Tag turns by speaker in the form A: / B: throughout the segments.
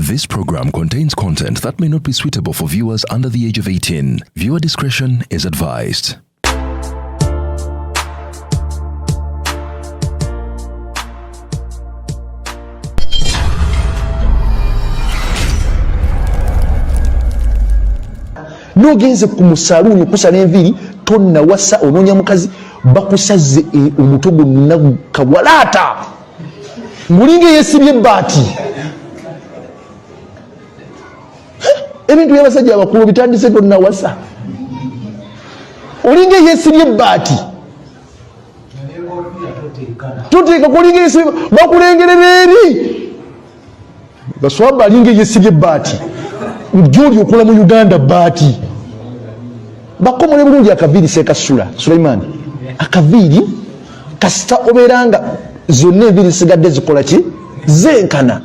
A: This program contains content that may not be suitable for viewers under the age of 18. Viewer discretion is advised.
B: Nogenze ku musaluni kusala enviri tonna wasa ononya mukazi bakusaze omutogo munagu kawalata mulinge yesibye bati ebintu byabasajja abakulu bitandise tonna wasa olinge yesibye bati tuteeka kulinge yesibye bakulengerera eri baswaba alinge yesibye bati Juli okula mu Uganda bati bakomole bulungi akaviri sekasula Sulaiman akaviri kasita oberanga zonna enviri sigadde zikola ki zenkana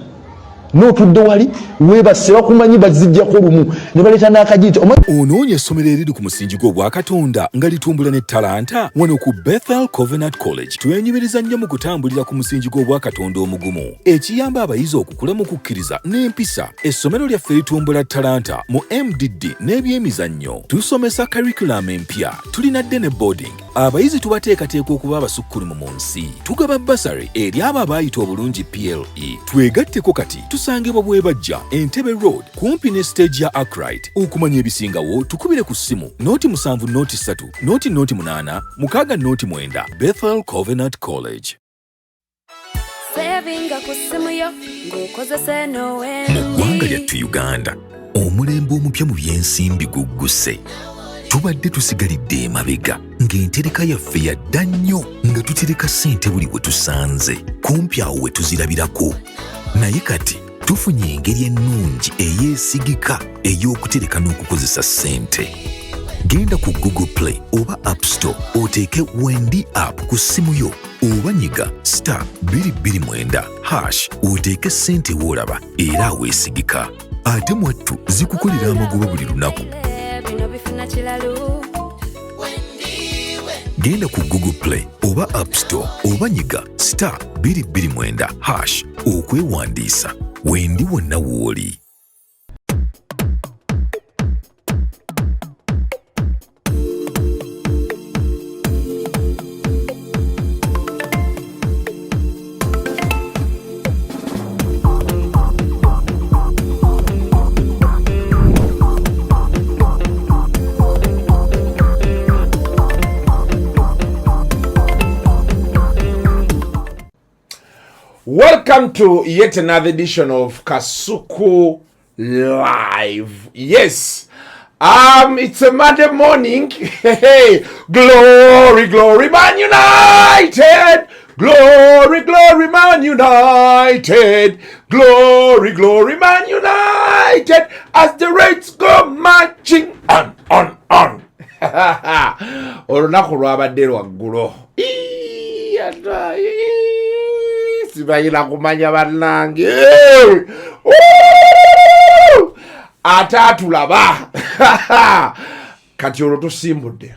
B: n'otudde wali webase bakumanyi bazijjako lumu ne baleeta n'akajiti
C: onoonya essomero eriri ku musingi gw'obwakatonda nga litumbula ne talanta wano ku Bethel Covenant College twenyumiriza nnyo mu kutambulira ku musingi gw'obwakatonda omugumu ekiyamba abayizi okukula mu kukkiriza n'empisa. Essomero lyaffe litumbula talanta mu MDD n'ebyemizannyo, tusomesa curriculum empya, tulinadde ne boarding. Abayizi tubateekateeka okuba abasukkulumu mu nsi, tugaba basari eri abo abaayita obulungi PLE. Twegatteko kati tusangibwa bwebajja Entebbe Road kumpi ne stage ya Arkwright. Okumanya ebisingawo tukubire ku ssimu noti 7 noti 3 noti 8 6 noti 9. Bethel Covenant College. Mu ggwanga lyattu Uganda omulembe omupya mu byensimbi gugguse. Tubadde tusigalidde emabega ng'entereka yaffe yadda nnyo nga tutereka ssente buli we tusanze kumpi awo we tuzirabirako. Naye kati tufunye engeri ennungi eyeesigika ey'okutereka n'okukozesa ssente. Genda ku Google Play oba App Store oteeke Wendi app ku ssimu yo oba nyiga *229# oteeke ssente w'olaba era aweesigika. Ate mwattu zikukolera amagoba buli lunaku. Genda ku Google Play oba App Store oba nyiga *229# okwewandiisa. Wendi wonna w'oli.
D: Welcome to yet another edition of Kasuku Live. Yes, it's a Monday morning. Hey, glory, glory, Man United. Glory, glory, Man United. Glory, glory, Man United. As the Reds go marching on. Olunaku lwabadde lwaggulo. Sibayira kumanya bannange ate atulaba kati olwo tusimbudde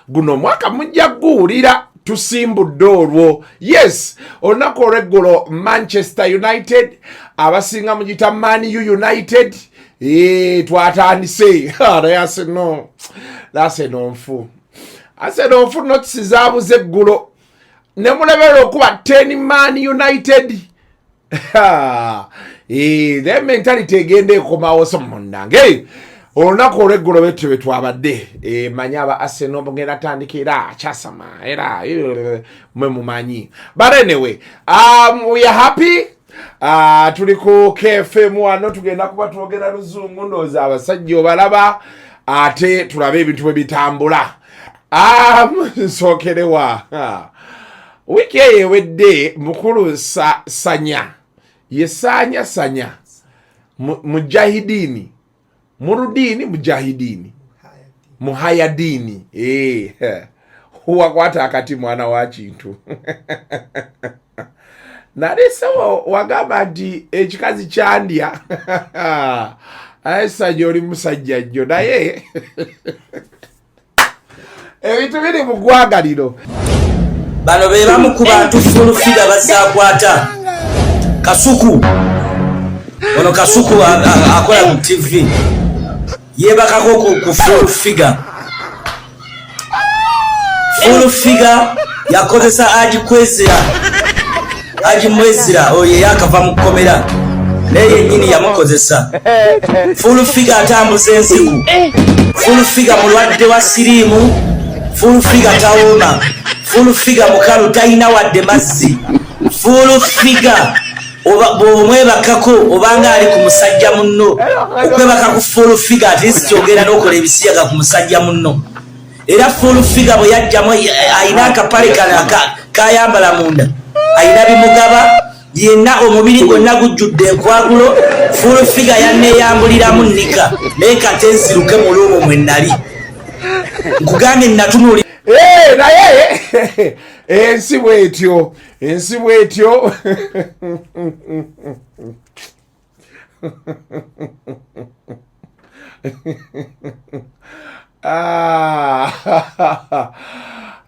D: guno mwaka mujja guwulira tusimbudde olwo. Yes, olunaku olweggulo Manchester United abasinga mugita Man United twatandise naye Arsenal nfu notisi zaabuze eggulo nemulebera okuba 10 Man United. The mentality egenda ekomawo so munnange olunaku olweggulo bettu bwe twabadde manya aba Arsenal mugenda tandikira akyasama era mwe mumanyi. But anyway, we are happy. Tuli ku KFM wano tugenda kuba twogera luzungu ndowooza abasajja obalaba ate tulabe ebintu bwe bitambula. Nsookerewa wiki eyewedde mukulu Sanya Sanya mujahidini murudini mujahidini muhayadini wakwata akati mwana wa kintu nalesewo wagamba nti ekikazi kyandya Sanya oli musajja jjo naye ebintu biri mu ggwagaliro.
E: Bano be bamu ku bantu fulufiga bazaakwata Kasuku ono Kasuku akola ku TV yebakako ku full figure yakozesa aji mwezira oye yakava mu komera naye nyini yamukozesa full figure atambuza ensiku full figure mulwadde wa sirimu full figure tawoma full figure mukalu talina wadde mazzi full figure bw'omwebakako obanga ali ku musajja munno okwebaka ku full figure at least kyogera n'okola ebisiyaga ku musajja munno era full figure bwe yajjamu ayina akapale kayambala munda ayina bimugaba yenna omubiri gwonna gujjudde enkwagulo full figure yanneeyambuliramu nnika naye kate nsiruke mu luumo mwe nnali nkugambye nnatunuli
D: naye ensi bwetyo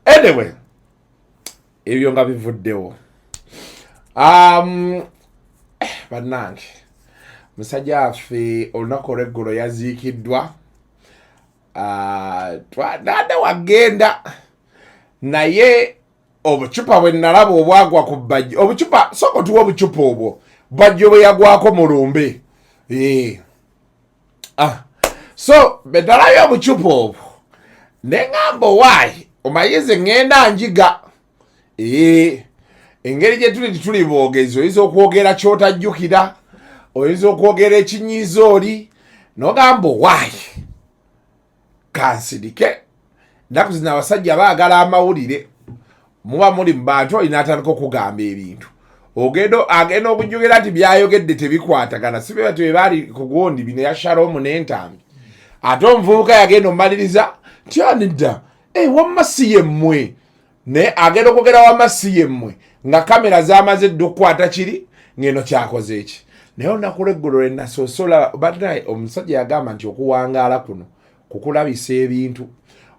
D: anyway ebyo nga bivuddewo bannange musajja waffe olunaku olw'eggulo yaziikiddwa nada wagenda naye obucupa bwe nalaba obwagwa ku bbajjo obucupa soko tuwa obucupa obwo bajjo bwe yagwako mulumbe so bedalabye obucupa obwo neŋŋamba owaayi omayize ŋŋenda njiga engeri gye tuli boogezi oyinza okwogera kyotajjukira oyinza okwogera ekinyiiza oli nogamba owaayi kansirike nnaku zino abasajja baagala amawulire muba muli mu bantu olina atandika okugamba ebintu agenda okujjukira nti byayogedde tebikwatagana si beba tebebaali ku gundi bino ya Shalomu n'entambi ate omuvubuka yagenda omumaliriza nti anidda wamma si yemmwe naye agenda okwogera wamma si yemmwe nga kamera zamaze dde okukwata kiri ngeno kyakoze eki naye olunaku lw'eggulo lwe nasoosola banaye omusajja yagamba nti okuwangaala kuno kukulabisa ebintu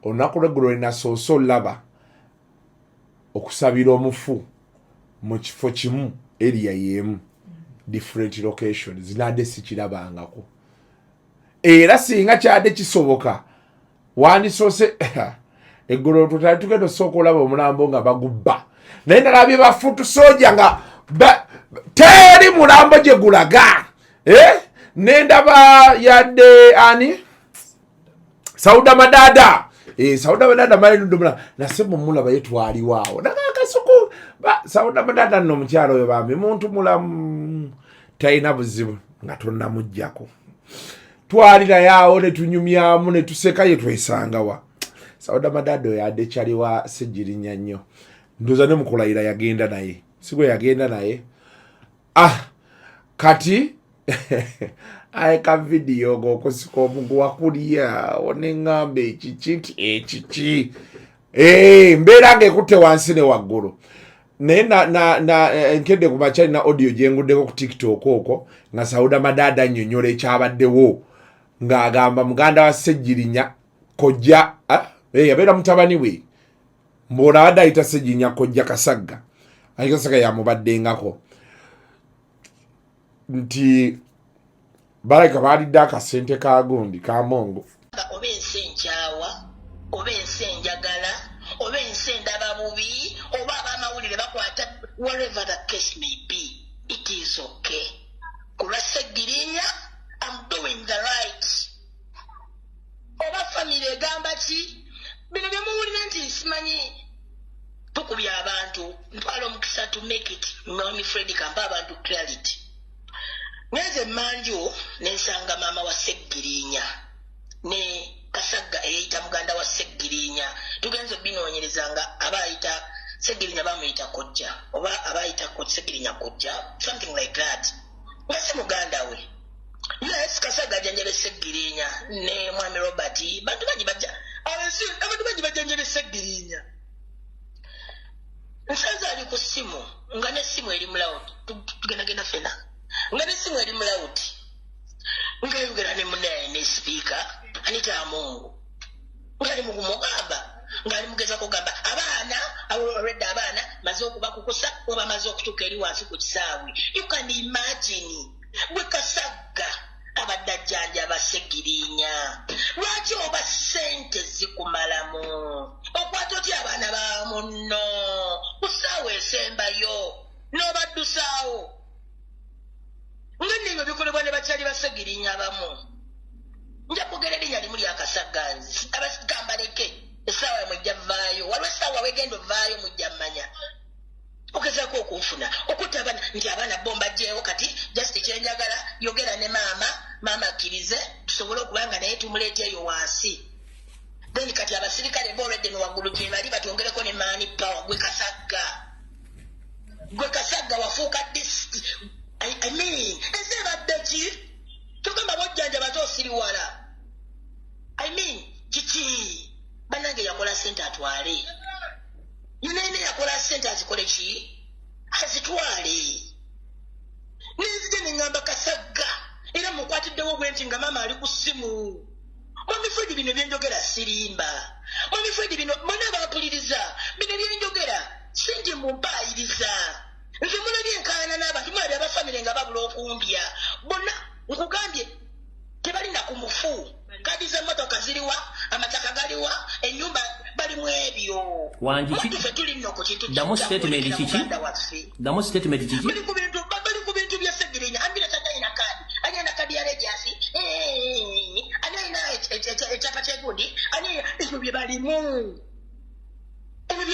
D: olunaku lw'eggulo lwe nasoosa olaba okusabira omufu mu kifo kimu area y'emu different locations zinadde sikirabangako era singa kyadde kisoboka wandisoose eggulo tutali tugenda osooka olaba omulambo nga bagubba naye nalabye bafutu soja nga teri mulambo gye gulaga nendaba yadde ani Sauda Madada Sauda Madada malinudumula nasema mulaba yetwaliwaawo nakakasuku Sauda Madada nno mukyalo oyo bambi muntu mulamu talina buzibu nga tonnamuggyako twalira yaawo ne tunyumyamu ne tuseka ye twesangawa Sauda Madada oyo adde kyaliwa sijirinya nnyo ndoza ne mukulayira yagenda naye sigwe yagenda naye kati ayeka video gokusika omuguwa kuliya oneŋŋamba ekiki nti ekiki mbeera ng'ekutte wansi ne waggulu naye nkedde ku makya nina audio gyenguddeko ku TikTok okwo nga Sauda Madada annyonnyola ekyabaddewo ng'agamba muganda wa Ssejjirinya kojja yabeera mutabani we mbona abadde ayita Ssejjirinya kojja Kasagga ayita Kasagga yamubaddengako nti balaka balidde akasente ka gundi ka mongo
F: oba ensi enkyawa oba ensi enjagala oba ensi endaba bubi oba abamawulire bakwata whatever the case may be it is okay kulwa Ssejjirinya I'm doing the right oba family egamba ki bino byemuwulira nti simanyi tukubya abantu ntwala omukisa to make it mwami Fred kampa abantu clarity Neze manju nensanga mama wa Ssejjirinya ne Kasagga eyita muganda wa Ssejjirinya tugenze binoonyerezanga abayita Ssejjirinya bamuyita kojja oba abayita Ssejjirinya kojja something like that wese muganda we yes Kasagga janjere Ssejjirinya ne mwami Robert bantu bangi bajja abantu bangi bajanjere Ssejjirinya nsanza ali ku simu nga ne simu eri mulawo tugenda fena ngani simu eri mulawuti ngayogera ne munaye ne speaker anita Mungu ngali mukumugamba ngali mugeza kugamba abaana already abaana maze okubakukusa oba maze okutuka eri wansi ku kisaawe you can imagine bwe Kasagga erinnya abamu nja kugera erinnya limu lya Kasagganzi abasigamba leke essaawa mujja vaayo waliwo essaawa wegenda ovaayo mujja mmanya ogezaako okunfuna okutta abaana nti abaana bomba gyewo kati just kyenjagala yogera ne maama akkirize tusobole okuba nga naye tumuleeta eyo wansi then kati abasirikale boolwedde newaggulu gye bali batongereko ne maani power gwe Kasagga wafuuka I mean ese badde ki tugamba bojjanja bazoosiriwala I mean kiki bannange yakola ssente atwale yunaine yakola ssente azikole ki azitwale nenzije neŋŋamba Kasagga era mukwatiddewo bwe nti nga maama ali ku ssimu mwamifedi bino byenjogera sirimba mwamifedi bino bonna bampuliriza bino byenjogera singi mumpaayiriza nze mulabye enkaayana n'abantu mulabye abafamire nga babula okumbya bonna nkugambye tebalina ku mufu kadi z'emmotoka ziriwa amataka galiwa ennyumba balimu ebyo wanjiffe tuli nno ku kintu
E: damu statement kiki bali
F: ku bintu bya Segerenya ambira satayina kadi anyenda kadi ya legacy anyina ekyapa ky'egundi anyina ebyo bye balimu ebyo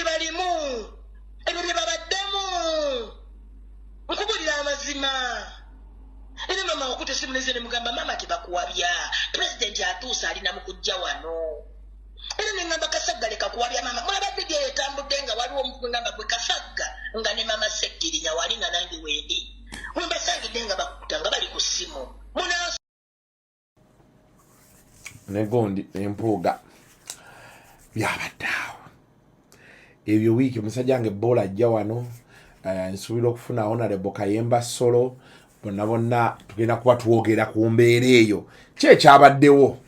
F: bye babaddemu nkubulira amazima era mama wakuta essimu neze ne mugamba mama tebakuwabya pulezidenti atuusa alina mu kujja wano era ne ŋŋamba Kasagga leka kuwabya mama mulabadde gye etambudde nga waliwo omuntu ŋŋamba gwe Kasagga nga ne mama Sekkirinya wali nga nange wendi wembasangidde nga bakuta nga bali ku ssimu
D: negondi empuuga byabadde awo ebyo wiiki omusajja wange Ebola ajja wano nsuubira okufuna Honorable Kayemba Solo bonna tugenda kuba twogera ku mbeera eyo kyekyabaddewo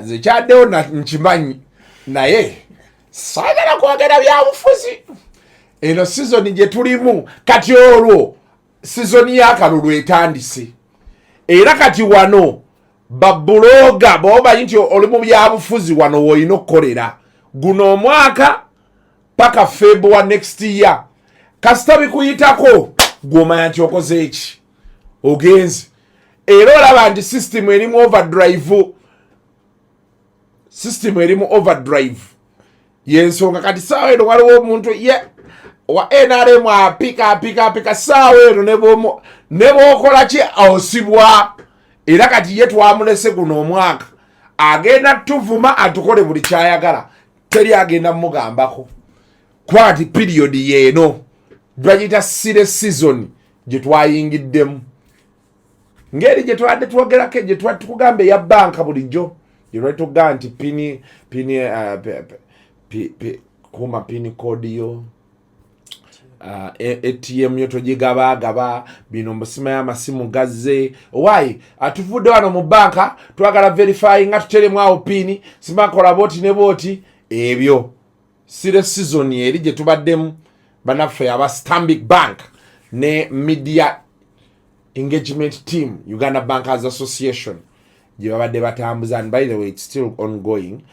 D: nze kyaddewo nkimanyi naye saagala kwogera byabufuzi eno sizoni gye tulimu kati olwo sizoni y'akalulu etandise era kati wano babuloga bwomanyi nti oli mu byabufuzi wano woolina okukolera guno omwaka paka February next year kasita bikuyitako gw'omanya nti okoze eki ogenzi era olaba nti system erimu overdrive yensonga kati saawa eno waliwo omuntu wa NRM apika saawa eno ne bookola ki osibwa era kati ye twamulese guno omwaka agenda tuvuma atukole buli kyayagala teri agenda mugambako kwati period yeeno bagiyita sire season gye twayingiddemu ngeri gye twadde twogerako gye tukugamba eya banka bulijjo gye lwali tugamba nti kuma pini kodi yo ATM yo togigabagaba bino mbusima y'amasimu gazze owaayi atuvudde wano mu banka twagala verifying nga tuteremu awo pini simakola booti ne booti ebyo sire season eri gye tubaddemu banaffe aba Stanbic Bank ne media engagement team Uganda Bankers Association gye babadde batambuza and by the way it's still ongoing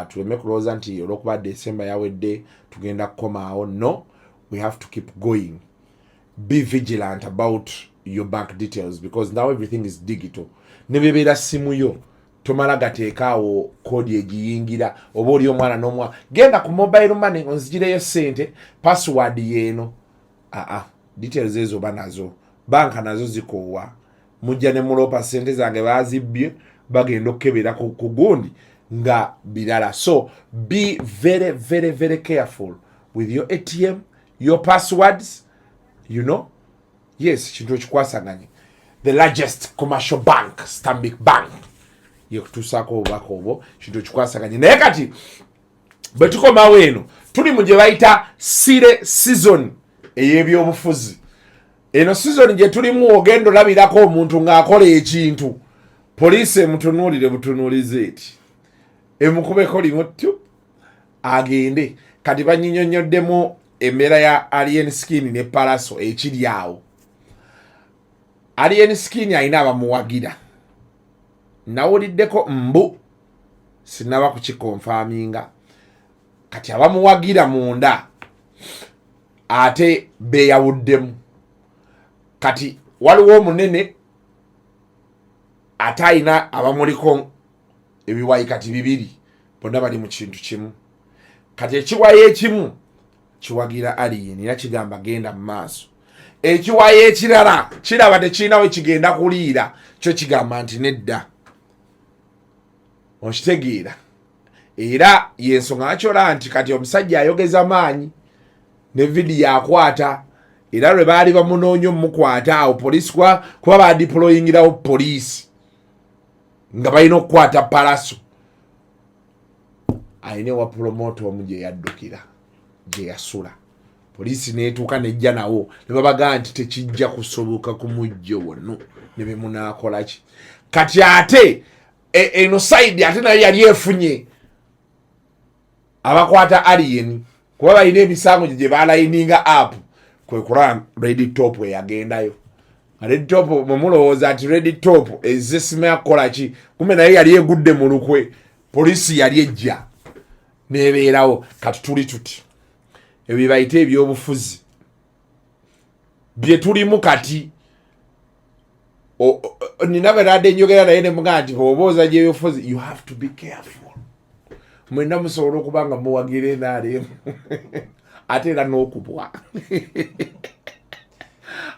D: tuleme kulowooza nti olwokuba December yawedde tugenda kukomaawo no we have to keep going. Be vigilant about your bank details because now everything is digital. Nebebeera simu yo tomala gateekaawo kodi egiyingira oba oli omwana n'omwana genda ku mobile money onzigireyo ssente password yeeno details ezo banazo banka nazo zikoowa mujja ne mulopa ssente zange bazibbye bagenda okukebera ku gundi nga birala. So be very very very careful with your ATM, your passwords, you know. Yes, kintu ekikwasaganye the largest commercial bank Stanbic Bank yekutusaako obubaka obwo kintu ekikwasaganye naye kati bwe tukomawo eno tuli mu gye bayita sire season ey'ebyobufuzi. Eno season gye tulimu ogenda olabirako omuntu ng'akola ekintu poliisi emutunuulire butunuulize eti emukubeko limuttu agende kati banyinyonnyoddemu embeera ya alien skin ne paraso ekiri awo. Alien skin alina abamuwagira nawuliddeko mbu sinaba kukikonfaminga kati abamuwagira munda ate beeyawuddemu. Kati waliwo omunene atayina abamuliko ebiwayi kati bibiri bonna bali mu kintu kimu kati ekiwayi ekimu kiwagira alien era kigamba genda mu maaso ekiwayi ekirala kiraba tekirinawe kigenda kuliira kyo kigamba nti nedda okitegeera era yensonga akyola nti kati omusajja ayogeza maanyi ne vidiyo akwata era lwe baali bamunoonya omukwata awo polisi kuba badiployingirawo polisi nga balina okukwata palaso ayina ewa promota omu gye yaddukira gye yasula polisi neetuuka nejja nawo ne babagaa nti tekijja kusoboka ku mujjo wonno ne bemunaakolaki kati ate eno saidi ate naye yali efunye abakwata alien kuba balina emisango gye balayininga app kwe kulaba Red Top eyagendayo Red Top mumulowooza nti Red Top ezesima yakolaki kumbe naye yali egudde mu lukwe polisi yali ejja nebeerawo kati tuli tuti ebyo bayite ebyobufuzi bye tulimu kati nina beradde njogera naye ne mugaa nti obooza gyebyobufuzi you have to be careful mwena musobola okuba nga muwagira enaalemu ate era n'okubwa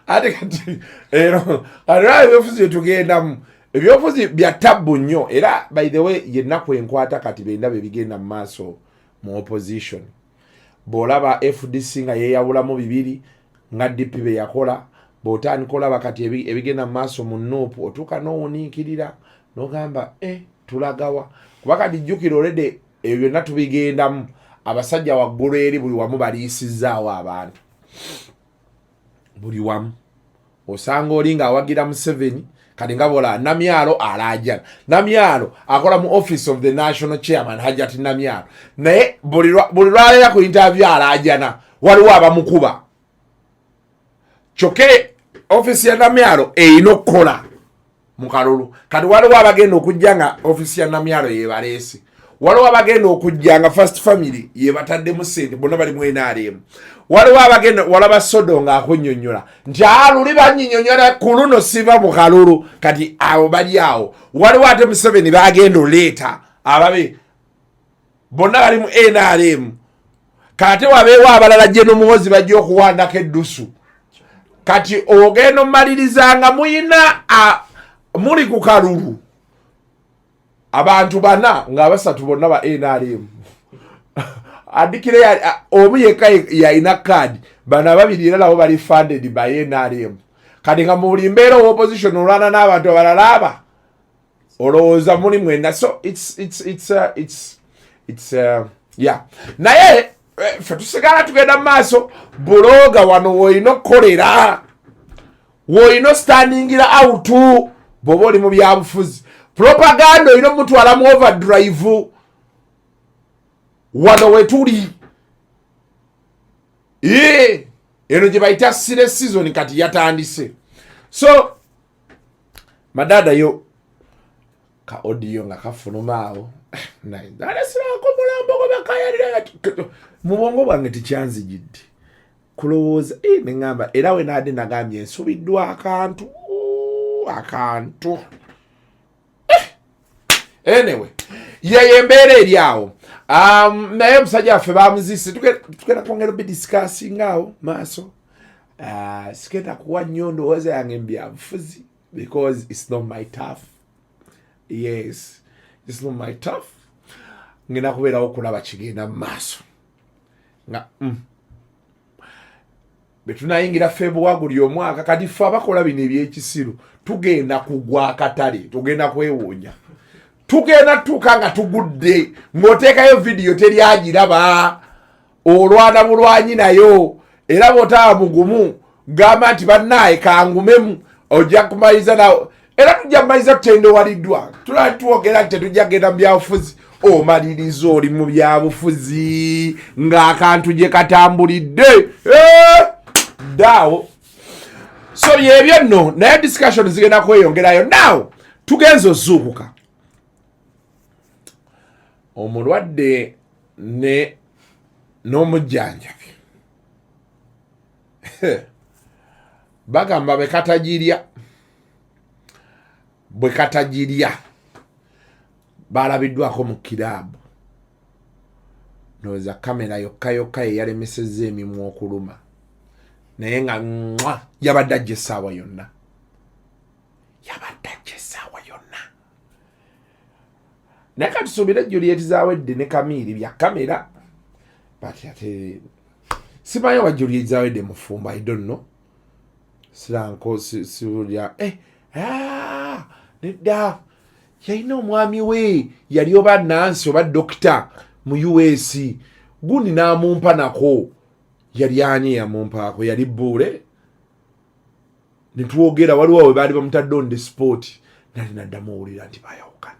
D: ate kati ero ebyobufuzi byetugendamu ebyobufuzi bya tabu nnyo era by the way yennaku enkwata kati benda bebigenda mu maaso mu opposition bw'olaba FDC nga yeeyawulamu bibiri nga DP be yakola bw'otandika olaba kati ebigenda mu maaso mu NUP otuuka n'owuniikirira n'ogamba tulagawa kuba kati jjukira olede ebyo byonna tubigendamu abasajja waggulu eri buli wamu baliisizaawo abantu buli wamu osanga oli ng'awagira mu 7 kati nga bola Namyalo alajana Namyalo akola mu office of the national chairman Hajati Namyalo naye buli lwaleera ku interview alajana waliwo abamukuba kyokere office ya Namyalo eyina okukola mu kalulu kati waliwo abagenda okujja nga office ya Namyalo yebaleesi waliwo abagenda okujja nga first family yebataddemu sente bonna bali mu NRM waliwo abagenda walaba Sodo nga akunnyonnyola nti luli bannyinyonnyola ku luno siva mu kalulu kati abo bali awo waliwo ate Museveni bagenda oleeta ababe bonna bali mu NRM kati wabeewo abalala gye n'omuwozi bajja okuwandako eddusu kati ogenda omalirizanga muyina muli ku kalulu abantu bana nga abasatu bonna ba NRM adikire omu yekka yalina kadi bana babiri era nabo bali funded by NRM kati nga muli mbeera opposition olwana n'abantu abalala aba olowooza muli mwenda so it's yeah naye ffe tusigala tugenda mu maaso buloga wano woyina okukolera woyina standingira out bw'oba oli mu byabufuzi propaganda oyina omutwala mu overdrive wano wetuli eno gye bayita sire season kati yatandise so madada yo ka audio nga kafunumaawo nayealesirako mulambo gwe bakayalira mu bwongo bwange tikyanzijidde kulowooza neŋŋamba era we naadde nagambye ensubiddwa akantu anyway yeye embeera eri awo naye omusajja waffe bamuzise tugenda kwongera obidiscussing awo maaso sikenda kuwa nnyo ndowooza yange mbyabufuzi because it's not my tough yes it's not my tough ngenda kubeerawo okulaba kigenda mu maaso nga betunayingira February omwaka kati ffe abakola bino ebyekisiru tugenda kugwa akatale tugenda kwewuunya tugenda tuuka nga tugudde ng'oteekayo vidiyo teryagiraba olwana bulwanyi nayo era bw'otaba mugumu gamba nti bannaaye kangumemu ojja kumaliza nawo era tujja kumaliza tutendewaliddwa tuwogera nti tetujja kgenda mu byabufuzi omaliriza oli mu byabufuzi ng'akantu gye katambulidde daawo so byebyo nno naye discussion zigenda kweyongerayo now tugenza ozuukuka omulwadde n'omujjanjabi bagamba bekatagirya bwe katajirya balabiddwako mu kiraabu noza kamera yokka yeyalemesezza emimwa okuluma naye nga yabadde ajja essaawa yonna naye katusuubire Juliet Zawedde ne Camille bya kamera bati ate simanyi oba Juliet Zawedde mufumbo I don't know siranko siulya nedda yalina omwami we yali oba nansi oba dokita mu US gundi n'amumpa nako yali ani yamumpaako yali Buule netwogera waliwo we baali bamutadde on the sport nali naddamu owulira nti bayawukana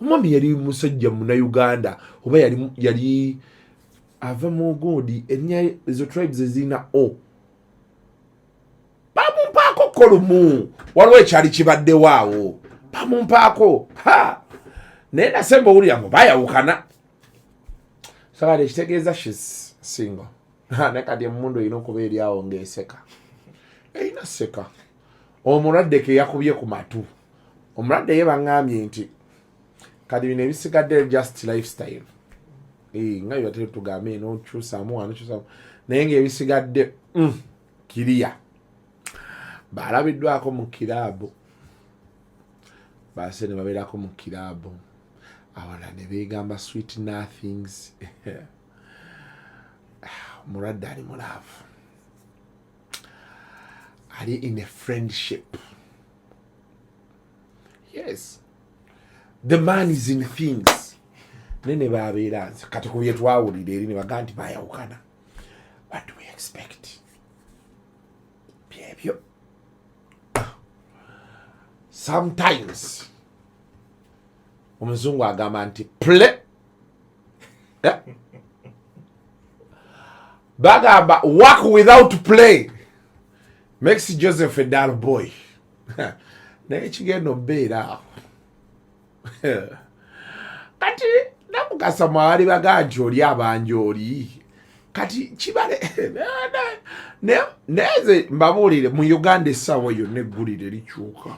D: omwami yali musajja Munnayuganda oba yali ava mu godi erinnya ezo tribes ezirina o bamumpaako kolumu waliwo ekyali kibaddewo awo bamumpaako naye nasemba owulira ngo bayawukana sakati ekitegeeza shes single naye kati emundu erina okuba eri awo ng'eseka erina seka omulwadde ke yakubye ku matu omulwadde ye baŋŋambye nti kati bino ebisigadde just lifestyle nga byatera tugambe nokyusaamu wanokyusaamu naye ngaebisigadde kiriya balabiddwako mu kiraabu base ne babeerako mu kiraabu awala ne beegamba sweet nothings omulwadde ali mulaavu ali in a friendship. Yes, the man is in things. Nene babeera nze kati ku bye twawulira eri ne baga nti bayawukana. What do we expect? Byebyo sometimes omuzungu agamba nti play bagamba work without play makes Joseph a dull boy. Naye kigenda obeera awo kati namukasa mwali baga nti oli abanja oli kati kibale neze mbabuulire mu Uganda essaawa yonna eggulire likyuka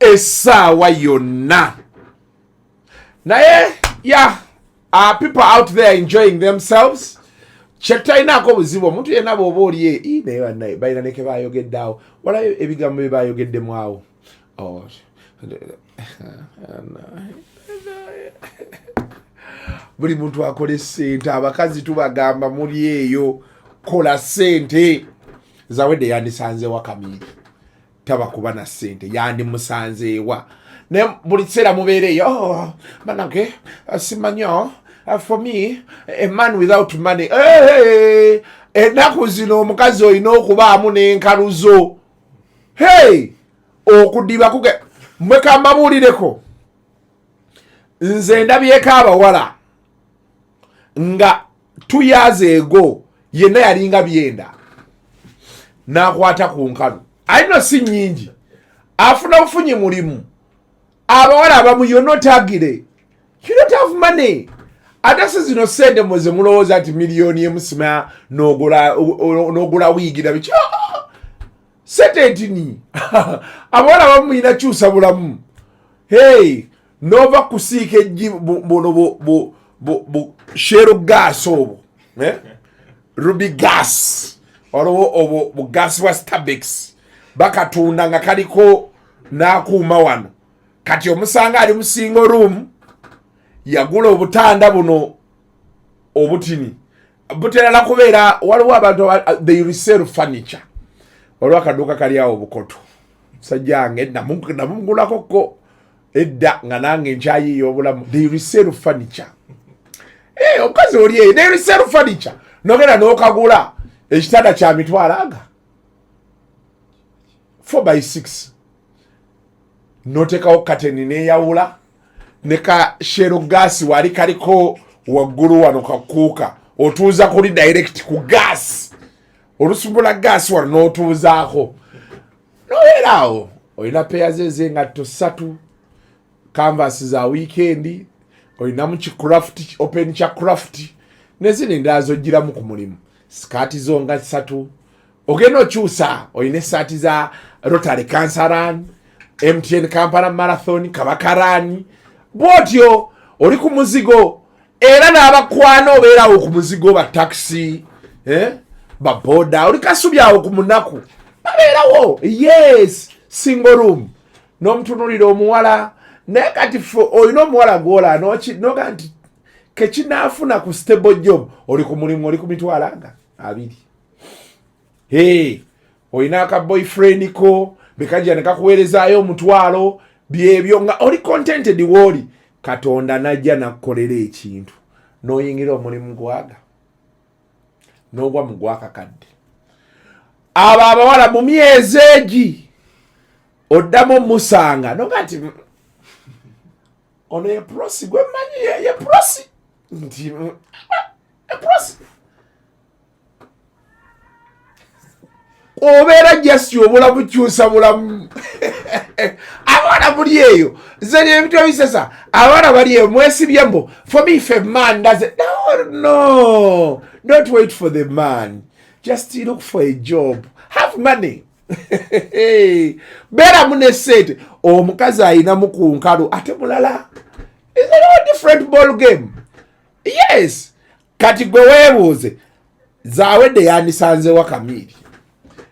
D: essaawa yonna naye people out there enjoying themselves kyetayinaako buzibu omuntu yenna bw'oba oli naye bannaye balina neke bayogeddeawo walayo ebigambo bye bayogeddemu awo buli muntu akola ssente abakazi tubagamba muli eyo kola ssente Zawedde yandisanzeewa Camille tabakuba na ssente yandimusanzeewa ne buli kiseera mubeereyo banange simanyo for me a man without money ennaku zino omukazi olina okubaamu n'enkaluzo okudiba kuge mweka mbabuulireko nze ndabyeko abawala nga 2 years ago yenna yalinga byenda n'akwata ku nkalu alino si nnyingi afuna bufunyi mulimu abawala abamu you're not agire you don't have money ate si zino sente mweze mulowooza nti miliyoni emusima n'ogula wiigira biki sente ntini abawala abamu muyina kyusa bulamu nova kusiika ejji buno shero gas obwo ruby gas waliwo obwo bugasi bwa Starbucks bakatunda nga kaliko n'akuuma wano kati omusanga ali mu single room yagula obutanda buno obutini buterala kubeera waliwo abantu they resell furniture waliwo akaduuka kali awo bukoto sajjange namungulakoko edda nga nange nkyayiiyo obulamu they resell furniture omukazi oli eyo they resell furniture nogenda n'okagula ekitanda kya mitwalo aga 4x6 notekawo kateni neyawula ne ka shero gas wali kaliko waggulu wano kakuuka otuuza kuli direct ku gas olusumbula gas wano n'otuuzaako nobeeraawo olina peya zeze ngatto 3 canvas za weekend olinamu kicraft open kya craft nezino endala zogiramu ku mulimu sikaati zo nga 3 ogenda okyusa olina esaati za Rotary Cancer Run, MTN Kampala Marathon, Kabakarani. Bwotyo oli ku muzigo era n'abakwano obeerawo ku muzigo ba taxi ba boda oli kasubyawo ku munaku babeerawo. Yes, single room n'omutunulira omuwala naye kati olina omuwala gwola noga nti kekinaafuna ku stable job oli ku mulimu oli ku mitwalanga 2. Olina aka boyfriend ko bekaja nekakuweerezaayo omutwalo byebyo nga oli contented woli. Katonda najja nakukolera ekintu n'oyingira omulimu gwaga n'ogwa mu gwakakadde. Abo abawala mu myezi egi oddamu musanga noga nti ono ye prosi gwe mmanyi ye prosi nti prosi obeera jasi obulamu kyusa bulamu. Abana buli eyo zanye ebintu ebisesa abana bali eyo mwesibyembo. For me, if a man does it, no, don't wait for the man, just look for a job, have money. Bera mune sente omukazi ayina mukunkalu ate mulala. It's a different ball game. Yes, kati gwe weebuuze Zawedde yandisanze wa Kamili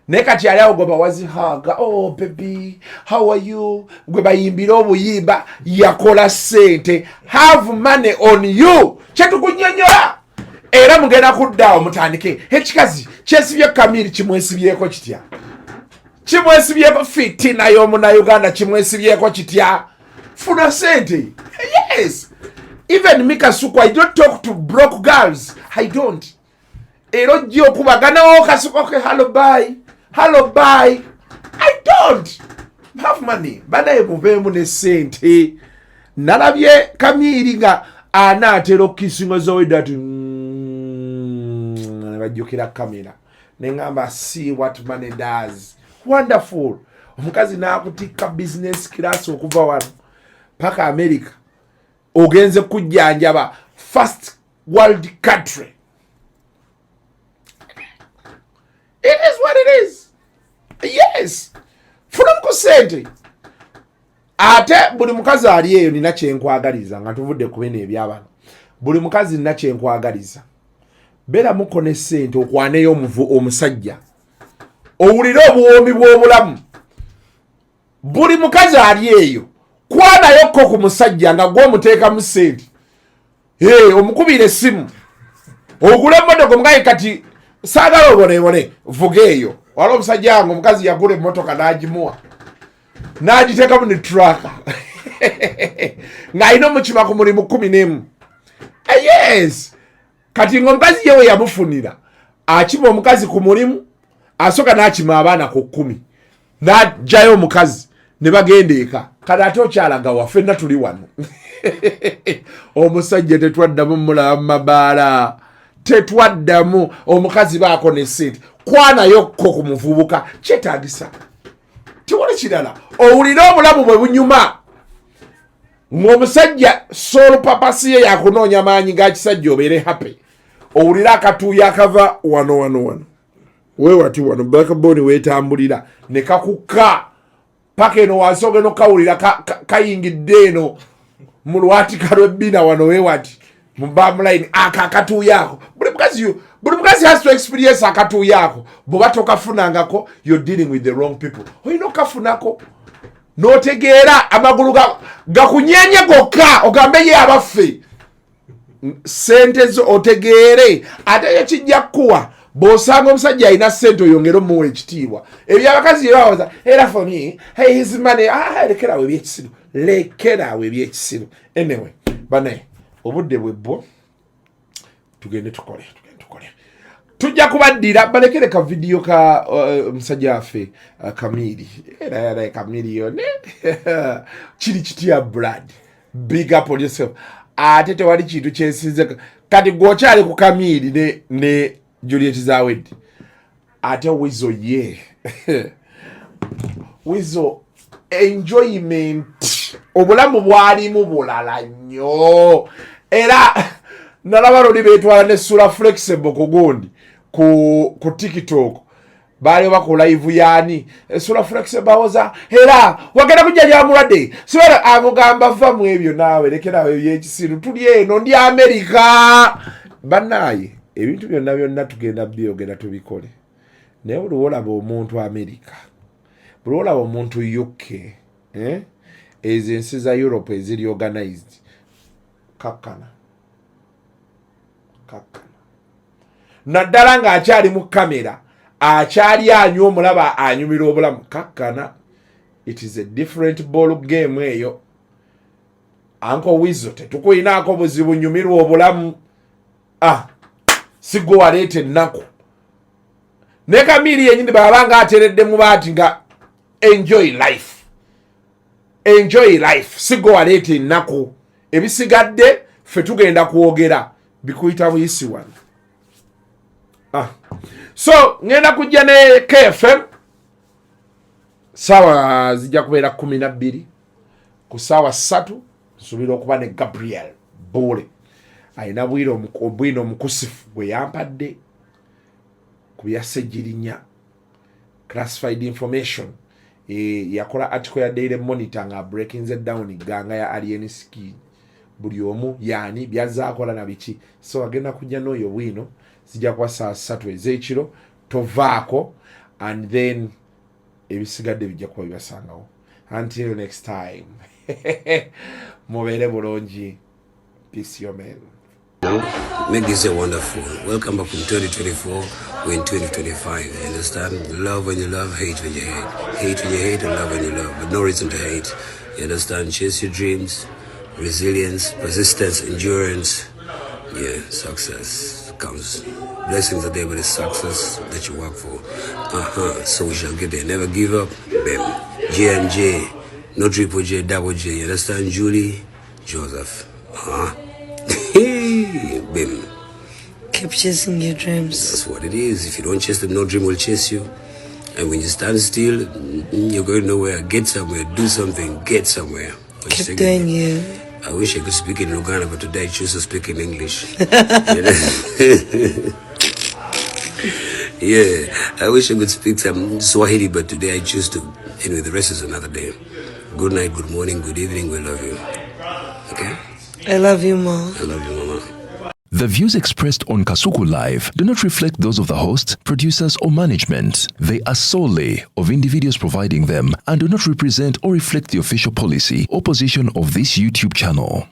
D: ne kati yali awo gwe bawazihaga, oh baby how are you, gwe bayimbira obuyimba yakola sente. Have money on you, kyetukunyonyola era mugenda kuddaawo mutandike. Ekikazi kyesibye Kamili kimwesibyeko kitya? Kimwesibyeko fitina y'omunauganda kimwesibyeko kitya? Funa sente. Yes, even Mika Suku, I don't talk to broke girls, I don't. Ero jyo kubaganawo kasuko ke hello bye, I don't have money. Banaye muvemu ne sente. Nalabye Kamili nga anaatera kisinga Zawedde ati nebajjukira kamera nengamba see what money does. Wonderful. Omukazi n'akutikka business class okuva wano paka America ogenze kujjanjaba first world country. It is what it is. Yes, funa mkusente ate buli mukazi ali eyo nina kyenkwagaliza nga tuvudde ku bino ebyabano. Buli mukazi nina kyenkwagaliza, beera muko ne sente okwaneyo omusajja owulire obuwoomi bw'obulamu. Buli mukazi ali eyo kwanayo ko ku musajja nga gw'omuteekamu sente. Omukubira essimu ogule emmotoka omugaye kati saagala obonebone vuga eyo. Wala omusajja wange omukazi yagula emmotoka n'agimuwa n'agiteekamu ne traka ng'alina omukima ku mulimu 11. Yes, kati ng'omukazi yewe yamufunira akima omukazi ku mulimu asooka n'akima abaana ku 10 n'aggyayo omukazi ne bagenda eka. Kati ate okyalaga waffe na tuli wano. Omusajja tetwaddamu mulaba mu mabaala, tetwaddamu. Omukazi baako ne sente kwanayo ko ku muvubuka kyetaagisa. Tiwali kirala owulire obulamu bwe bunyuma ng'omusajja soul papasi ye yakunoonya maanyi g'akisajja obeere happy. Owulire akatuuyo akava wano weewati wano backbone weetambulira ne kakukka paka eno wansi ogenda okawulira kayingidde eno mu lwatika lw'ebbina wano weewati mu bamline akatuuyo ako. Buli mukazi has to experience akatuuyo ako. Bw'oba tokafunangako you're dealing with the wrong people. Olina okafunako n'otegeera amagulu gakunyenye gokka ogambe ye abaffe sente zo otegeere. Ate ekijja kuwa bw'osanga omusajja alina sente oyongera omuwa ekitiibwa. Ebyo abakazi bawoza era for me hey his money lekerawo ebyekisiru, lekerawo ebyekisiru. Anyway banaye obudde bwebwo tugende tukole. Tujja kubaddira balekere ka video ka musajja waffe Kamili. Era Chameleone kiri kitya blood. Big up on yourself. Ate tewali kintu kyensinze kati gwokyali ku Kamili ne Juliet Zawedde. Ate Wizo ye Wizo enjoyment obulamu bwalimu bulala nnyo. Era nalaba luli betwala ne sura flexible ku gundi ku TikTok baali bakola live yani esula flex bawoza era wagenda kujja mulwadde sibala amugamba va mu ebyo naawe lekerawo ebyekisiru tuli eno ndi Amerika bannaye ebintu byonna tugenda byogera tubikole naye buli olaba omuntu Amerika buli olaba omuntu UK ezo ensi za Europe eziri organized kakkana naddala ng'akyali mu kamera akyali anywa omulaba anyumira obulamu kakkana. It is a different ball game eyo. Uncle Wizo tetukuyinaako buzibu nyumirwa obulamu sigo waleete ennaku ne Kamili yenyini baba nga ateredde mu baati nga enjoy life sigo waleete ennaku ebisigadde ffe tugenda kwogera bikuyita buyisi wano. So ngenda kujja ne KFM sawa zijja kubeera 12 ku sawa 3 nsubira okuba ne Gabriel Bole ayina bwino omukusifu bwe yampadde ku bya Ssejjirinya classified information yakola article ya Daily Monitor nga breaking the down ganga ya alien skin buli omu yani byazaakola na biki. So agenda kujja n'oyo bwino zijja kwa saa 3 ez'ekiro tovaako and then ebisigadde bijja kuba bibasangawo. Until next time mubeere bulungi. Peace your man.
G: Make this a wonderful. Welcome back from 2024. We're in 2025. You understand? Love when you love, hate when you hate. Hate when you hate and love when you love. But no reason to hate. You understand? Chase your dreams. Resilience, persistence, endurance. Yeah, success comes. Blessings are there, but it's success that you work for. So we shall get there. Never give up. Bam. JMJ. No triple J, double J. You understand? Julie, Joseph. Bim.
H: Keep chasing your dreams.
G: That's what it is. If you don't chase them, no dream will chase you. And when you stand still, you're going nowhere. Get somewhere, do something, get somewhere.
H: Keep doing you.
G: I wish I could speak in Luganda, but today I choose to speak in English. Yeah, I wish I could speak some Swahili, but today I choose to. Anyway, the rest is another day. Good night, good morning, good evening. We love you. Okay?
H: I love you, Mom.
G: I love you, Mama.
A: The views expressed on Kasuku Live do not reflect those of the host, producers, or management. They are solely of individuals providing them and do not represent or reflect the official policy or position of this YouTube channel.